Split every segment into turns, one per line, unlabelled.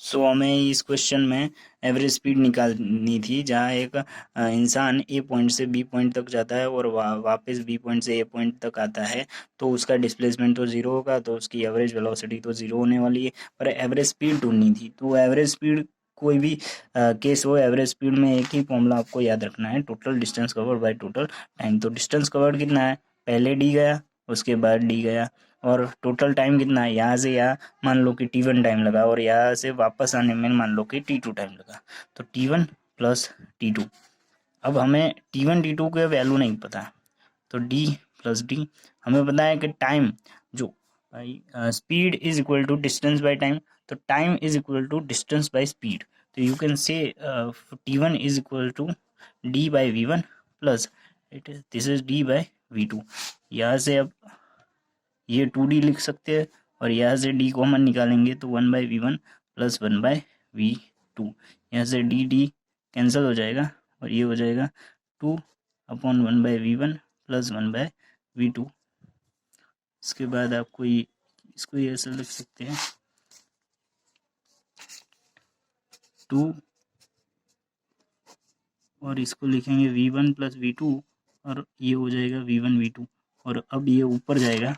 सो हमें इस क्वेश्चन में एवरेज स्पीड निकालनी थी, जहाँ एक इंसान ए पॉइंट से बी पॉइंट तक जाता है और वापस बी पॉइंट से ए पॉइंट तक आता है, तो उसका डिस्प्लेसमेंट तो ज़ीरो होगा, तो उसकी एवरेज वेलोसिटी तो ज़ीरो होने वाली है। पर एवरेज स्पीड ढूंढनी थी, तो एवरेज स्पीड कोई भी केस हो, एवरेज स्पीड में एक ही फॉर्मूला आपको याद रखना है, total distance covered by total time. तो डिस्टेंस कवर्ड कितना है, पहले डी गया, उसके बाद डी गया, और टोटल टाइम कितना है, यहाँ से यहाँ मान लो कि T1 टाइम लगा, और यहाँ से वापस आने में मान लो कि T2 टाइम लगा, तो T1 प्लस T2। अब हमें T1 T2 के वैल्यू नहीं पता, तो D प्लस डी। हमें पता है कि टाइम जो speed is equal to distance by time, तो time is equal to distance by speed. तो you can say T1 is equal to D by V1 plus it is this is D by V2। यहाँ से अब ये 2D लिख सकते हैं, और यहाँ से D कॉमन निकालेंगे तो 1/V1 प्लस 1/V2। यहाँ से D कैंसिल हो जाएगा, और ये हो जाएगा 2/1/V1 प्लस 1/V2। इसके बाद आपको ये इसको ये ऐसे लिख सकते हैं 2, और इसको लिखेंगे V1 प्लस V2, और ये हो जाएगा V1 V2। और अब ये ऊपर जाएगा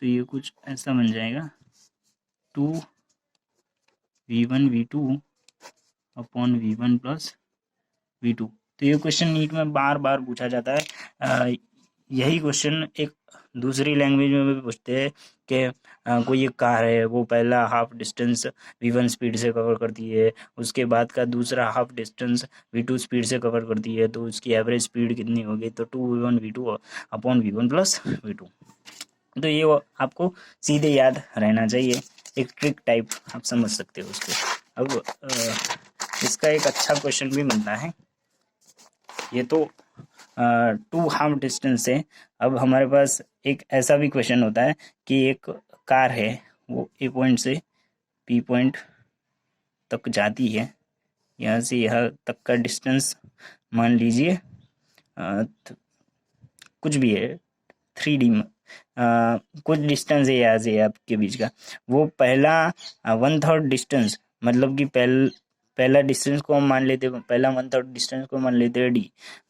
तो ये कुछ ऐसा बन जाएगा 2V1 V2 upon V1 plus V2। तो ये क्वेश्चन नीट में बार बार पूछा जाता है। यही क्वेश्चन एक दूसरी लैंग्वेज में भी पूछते हैं कि कोई एक कार है, वो पहला हाफ डिस्टेंस V1 स्पीड से कवर करती है, उसके बाद का दूसरा हाफ डिस्टेंस V2 स्पीड से कवर करती है, तो उसकी एवरेज स्पीड कितनी होगी, तो 2V1 V2 upon V1 plus V2। तो ये आपको सीधे याद रहना चाहिए, एक ट्रिक टाइप आप समझ सकते हो उसको। अब इसका एक अच्छा क्वेश्चन भी बनता है, ये तो 2 हाफ डिस्टेंस है। अब हमारे पास एक ऐसा भी क्वेश्चन होता है कि एक कार है, वो ए पॉइंट से बी पॉइंट तक जाती है, यहाँ से यहाँ तक का डिस्टेंस मान लीजिए कुछ भी है 3D में, कुछ डिस्टेंस है यहाँ से आपके बीच का, वो पहला 1/3 डिस्टेंस, मतलब कि पहला डिस्टेंस को हम मान लेते हैं, पहला 1/3 डिस्टेंस को मान लेते हैं D,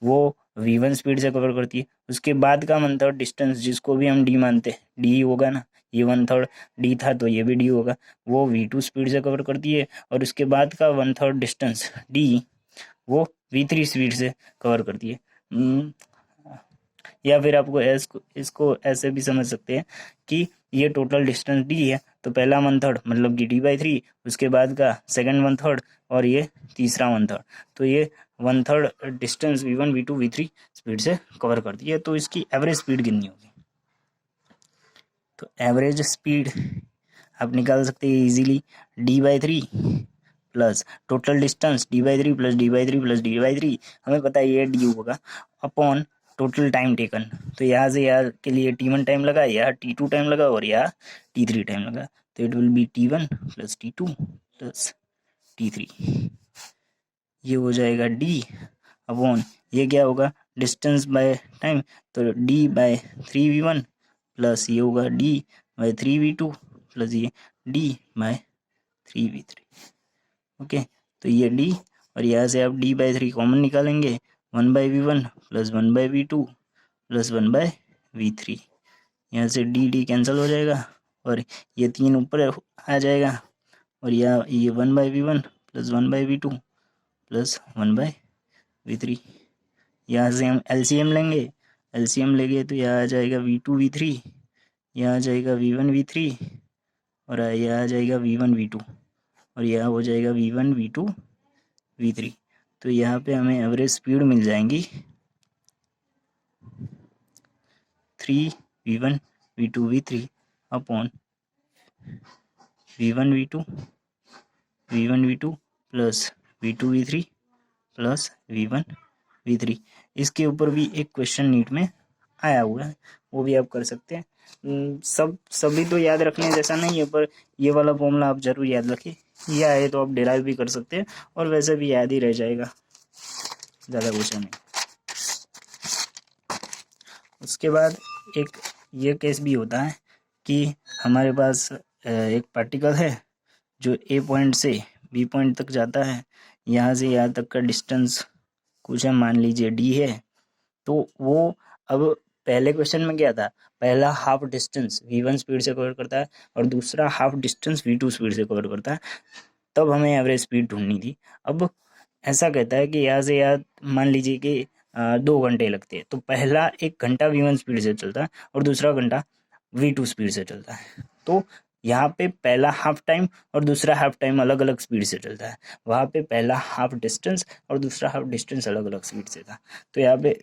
वो V1 स्पीड से कवर करती है। उसके बाद का 1/3 डिस्टेंस जिसको भी हम D मानते हैं, D होगा ना, ये 1/3 D था तो ये भी D होगा, वो V2 स्पीड से कवर करती है। और उसके बाद का 1/3 डिस्टेंस D, वो V3 स्पीड से कवर करती है। या फिर आपको इसको ऐसे भी समझ सकते हैं कि ये टोटल डिस्टेंस D है, तो पहला 1/3 मतलब कि D/3, उसके बाद का सेकंड 1/3, और ये तीसरा 1/3, तो ये 1/3 distance V1 V2 V3 speed से कवर करती है। तो इसकी एवरेज स्पीड कितनी होगी, तो एवरेज स्पीड आप निकाल सकते हैं easily, D/3 plus total distance D/3 plus D/3 plus D/3, हमें पता है ये D होगा, अपॉन टोटल टाइम टेकन। तो यहाँ से यहाँ के लिए T1 टाइम लगा, यहाँ T2 टाइम लगा, और यहाँ T3 टाइम लगा, तो it will be T1 plus T2 plus T3। ये हो जाएगा D अपॉन ये क्या होगा, डिस्टेंस बाय टाइम, तो D/3V1 प्लस ये होगा D/3V2 प्लस ये D/3V3। ओके, तो ये D, और यहाँ से आप D/3 कॉमन निकालेंगे, 1/V1 plus 1/V2 plus 1/V3। यहाँ से D कैंसिल हो जाएगा, और ये 3 ऊपर आ जाएगा, और यहाँ ये 1/V1 plus 1/V2 plus 1/V3। यहाँ से हम LCM लेंगे, LCM लेंगे तो यहाँ आ जाएगा V2 V3, यहाँ आ जाएगा V1 V3, और यहाँ आ जाएगा V1 V2, और यहाँ हो जाएगा V1 V2 V3। तो यहाँ पे हमें एवरेज स्पीड मिल जाएंगी 3V1 V2 V3 upon V1 V2 plus V2 V3 plus V1 V3। इसके ऊपर भी एक क्वेश्चन नीट में आया हुआ है, वो भी आप कर सकते हैं। सभी तो याद रखने जैसा नहीं है, पर ये वाला फॉर्मूला आप जरूर याद रखिए, ये आए तो आप डिराइव भी कर सकते हैं, और वैसे भी याद ही रह जाएगा, ज़्यादा कुछ नहीं। उसके बाद एक ये केस भी होता है कि हमारे पास एक पार्टिकल है, जो ए पॉइंट से बी पॉइंट तक जाता है, यहाँ से यहाँ तक का डिस्टेंस कुछ है, मान लीजिए डी है, तो वो अब पहले क्वेश्चन में क्या था, पहला हाफ डिस्टेंस v1 स्पीड से कवर करता है और दूसरा हाफ डिस्टेंस v2 स्पीड से कवर करता है, तब हमें एवरेज स्पीड ढूंढनी थी। अब ऐसा कहता है कि यहाँ से यहाँ मान लीजिए कि 2 घंटे लगते हैं, तो पहला 1 घंटा v1 स्पीड से चलता है और दूसरा घंटा v2 स्पीड से चलता है। तो यहाँ पे पहला हाफ टाइम और दूसरा हाफ टाइम अलग अलग स्पीड से चलता है, वहाँ पे पहला हाफ डिस्टेंस और दूसरा हाफ डिस्टेंस अलग अलग स्पीड से था। तो यहाँ पे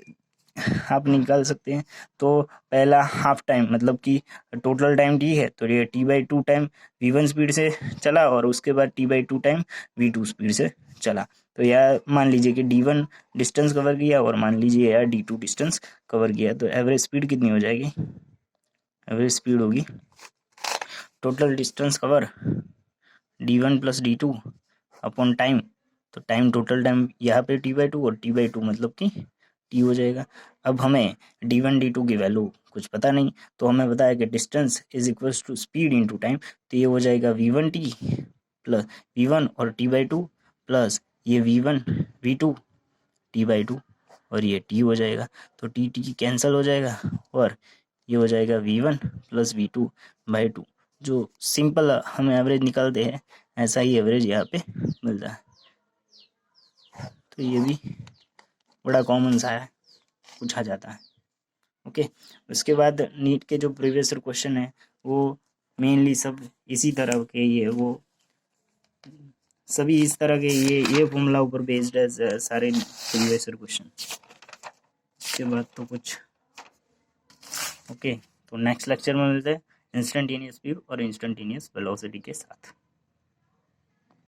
आप निकाल सकते हैं। तो पहला हाफ टाइम मतलब कि टोटल टाइम टी है, तो ये t/2 टाइम v1 स्पीड से चला और उसके बाद t/2 टाइम v2 स्पीड से चला। तो यह मान लीजिए कि d1 डिस्टेंस कवर किया और मान लीजिए यार d2 डिस्टेंस कवर किया, तो एवरेज स्पीड कितनी हो जाएगी, एवरेज स्पीड होगी total distance cover d1 + d2 upon time. तो टाइम टोटल टाइम यहाँ पे t/2 और t/2 मतलब कि t हो जाएगा। अब हमें d1 d2 की वैल्यू कुछ पता नहीं, तो हमें पता है कि distance is equals to speed into time, तो ये हो जाएगा v1t प्लस v1 और t/2 प्लस ये v1 v2 t/2 और ये t हो जाएगा। तो t कैंसिल हो जाएगा और ये हो जाएगा v1 + v2/2। जो सिंपल हम एवरेज निकालते हैं, ऐसा ही एवरेज यहाँ पे मिलता है। तो ये भी बड़ा कॉमन सा है, पूछा जाता है। ओके, उसके बाद नीट के जो प्रीवियस क्वेश्चन है वो मेनली सब इसी तरह के ही है, वो सभी इस तरह के ये फॉर्मूला ऊपर बेस्ड है सारे प्रीवियस क्वेश्चन। उसके बाद तो कुछ ओके, तो नेक्स्ट लेक्चर में मिलते हैं इंस्टेंटेनियस स्पीड और इंस्टेंटेनियस वेलोसिटी के साथ।